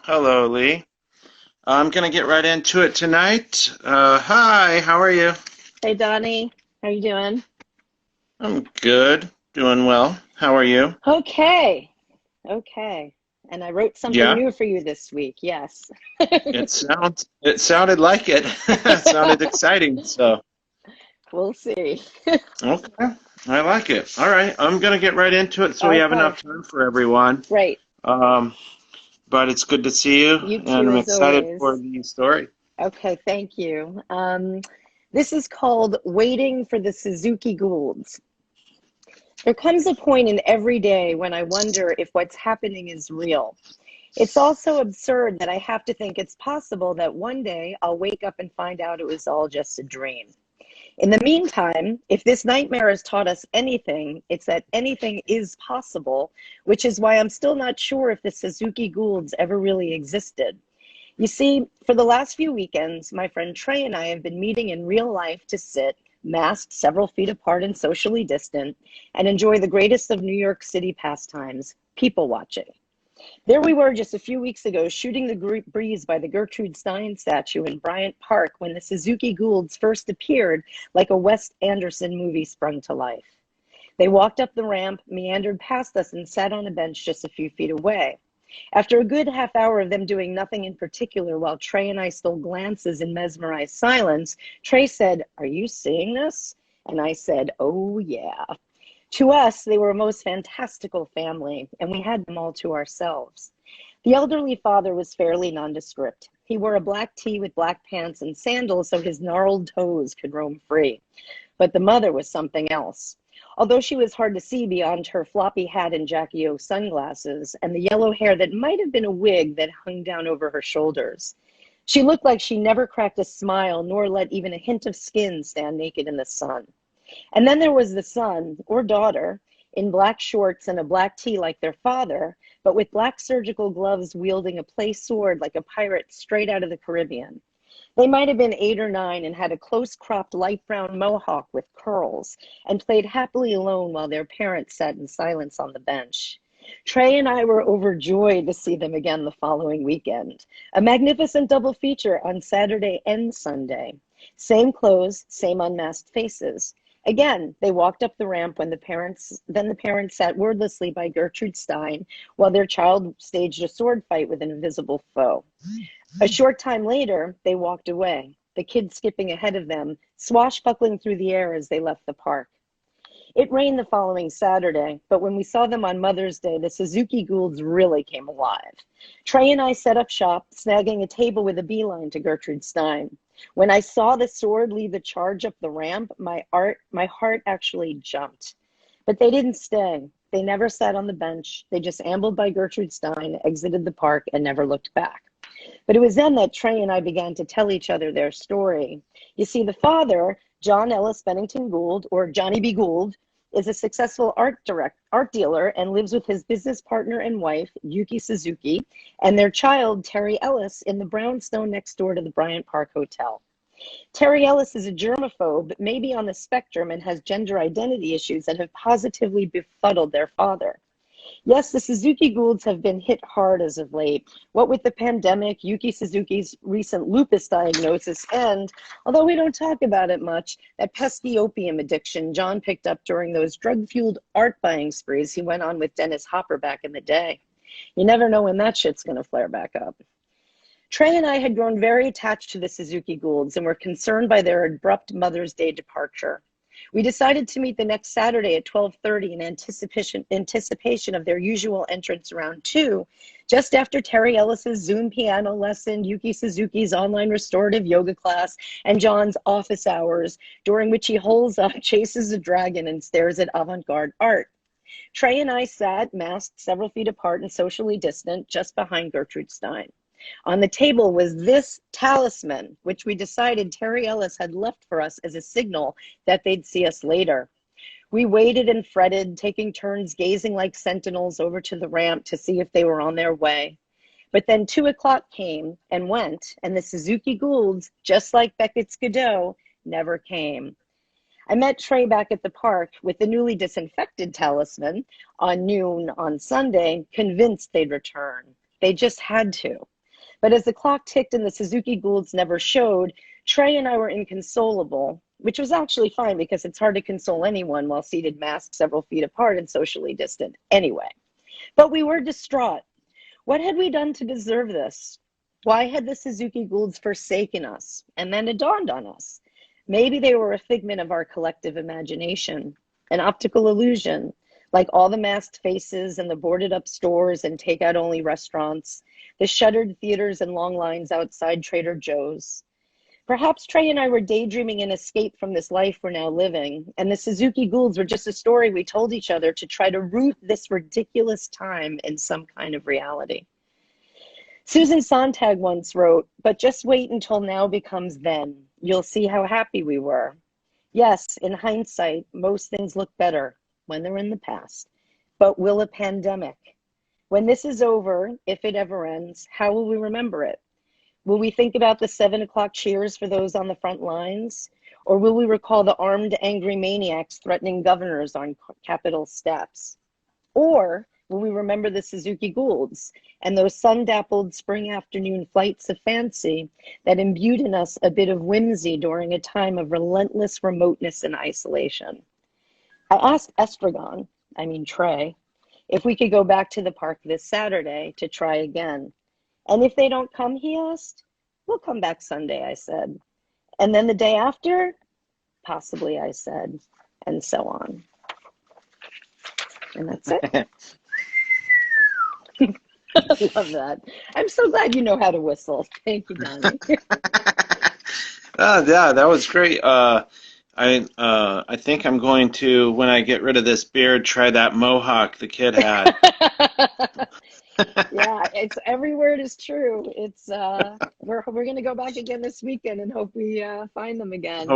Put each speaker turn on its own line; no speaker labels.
Hello, Lee. I'm going to get right into it tonight. Hi, how are you?
Hey Donnie, how you doing?
I'm good, doing well. How are you?
Okay, okay. And I wrote something
Yeah,
new for you this week. Yes.
it sounded like it. It sounded exciting. So,
We'll see.
okay, I like it. All right, I'm going to get right into it so we have
Okay,
enough time for everyone.
great.
Um, but it's good to see you,
You
and
too,
I'm
as
excited for
always.
the story.
Okay, thank you. This is called Waiting for the Suzuki-Goulds. There comes a point in every day when I wonder if what's happening is real. It's also absurd that I have to think it's possible that one day I'll wake up and find out it was all just a dream. In the meantime, if this nightmare has taught us anything, it's that anything is possible, which is why I'm still not sure if the Suzuki-Goulds ever really existed. You see, for the last few weekends, my friend Trae and I have been meeting in real life to sit, masked several feet apart and socially distant, and enjoy the greatest of New York City pastimes, people watching. There we were just a few weeks ago shooting the breeze by the Gertrude Stein statue in Bryant Park when the Suzuki-Goulds first appeared like a Wes Anderson movie sprung to life. They walked up the ramp, meandered past us, and sat on a bench just a few feet away. After a good half hour of them doing nothing in particular while Trae and I stole glances in mesmerized silence, Trae said, "Are you seeing this?" And I said, "Oh, yeah." To us, they were a most fantastical family, and we had them all to ourselves. The elderly father was fairly nondescript. He wore a black tee with black pants and sandals so his gnarled toes could roam free. But the mother was something else. Although she was hard to see beyond her floppy hat and Jackie O sunglasses and the yellow hair that might have been a wig that hung down over her shoulders. She looked like she never cracked a smile nor let even a hint of skin stand naked in the sun. And then there was the son or daughter in black shorts and a black tee like their father, but with black surgical gloves wielding a play sword like a pirate straight out of the Caribbean. They might have been 8 or 9 and had a close cropped light brown mohawk with curls and played happily alone while their parents sat in silence on the bench. Trae and I were overjoyed to see them again the following weekend. A magnificent double feature on Saturday and Sunday. Same clothes, same unmasked faces. Again, they walked up the ramp when the parents sat wordlessly by Gertrude Stein while their child staged a sword fight with an invisible foe. A short time later, they walked away, the kid skipping ahead of them, swashbuckling through the air as they left the park. It rained the following Saturday, but when we saw them on Mother's Day, the Suzuki-Goulds really came alive. Trae and I set up shop, snagging a table with a beeline to Gertrude Stein. When I saw the sword lead the charge up the ramp, my heart actually jumped. But they didn't stay. They never sat on the bench. They just ambled by Gertrude Stein, exited the park, and never looked back. But it was then that Trae and I began to tell each other their story. You see, the father, John Ellis Bennington Gould, or Johnny B. Gould, is a successful art dealer and lives with his business partner and wife, Yuki Suzuki, and their child, Terry Ellis, in the brownstone next door to the Bryant Park Hotel. Terry Ellis is a germaphobe, maybe on the spectrum, and has gender identity issues that have positively befuddled their father. Yes, the Suzuki-Goulds have been hit hard as of late, what with the pandemic, Yuki Suzuki's recent lupus diagnosis, and, although we don't talk about it much, that pesky opium addiction John picked up during those drug-fueled art buying sprees he went on with Dennis Hopper back in the day. You never know when that shit's going to flare back up. Trae and I had grown very attached to the Suzuki-Goulds and were concerned by their abrupt Mother's Day departure. We decided to meet the next Saturday at 12:30 in anticipation of their usual entrance around 2, just after Terry Ellis's Zoom piano lesson, Yuki Suzuki's online restorative yoga class, and John's office hours, during which he holes up, chases a dragon, and stares at avant-garde art. Trae and I sat, masked several feet apart and socially distant, just behind Gertrude Stein. On the table was this talisman, which we decided Terry Ellis had left for us as a signal that they'd see us later. We waited and fretted, taking turns gazing like sentinels over to the ramp to see if they were on their way. But then 2 o'clock came and went, and the Suzuki-Goulds, just like Beckett's Godot, never came. I met Trae back at the park with the newly disinfected talisman on noon on Sunday, convinced they'd return. They just had to. But as the clock ticked and the Suzuki-Goulds never showed, Trae and I were inconsolable, which was actually fine because it's hard to console anyone while seated masked several feet apart and socially distant anyway. But we were distraught. What had we done to deserve this? Why had the Suzuki-Goulds forsaken us? And then it dawned on us. Maybe they were a figment of our collective imagination, an optical illusion, like all the masked faces and the boarded up stores and takeout only restaurants, the shuttered theaters and long lines outside Trader Joe's. Perhaps Trae and I were daydreaming an escape from this life we're now living, and the Suzuki-Goulds were just a story we told each other to try to root this ridiculous time in some kind of reality. Susan Sontag once wrote, "But just wait until now becomes then. You'll see how happy we were." Yes, in hindsight, most things look better when they're in the past. But will a pandemic? When this is over, if it ever ends, how will we remember it? Will we think about the 7 o'clock cheers for those on the front lines? Or will we recall the armed, angry maniacs threatening governors on Capitol steps? Or will we remember the Suzuki-Goulds and those sun-dappled spring afternoon flights of fancy that imbued in us a bit of whimsy during a time of relentless remoteness and isolation? I asked Trae, if we could go back to the park this Saturday to try again. And if they don't come, he asked, we'll come back Sunday, I said. And then the day after, possibly, I said, and so on. And that's it. I love that. I'm so glad you know how to whistle. Thank you, Donnie.
Yeah, that was great. I think I'm going to, when I get rid of this beard, try that mohawk the kid had.
Yeah, it's every word is true. It's we're gonna go back again this weekend and hope we find them again.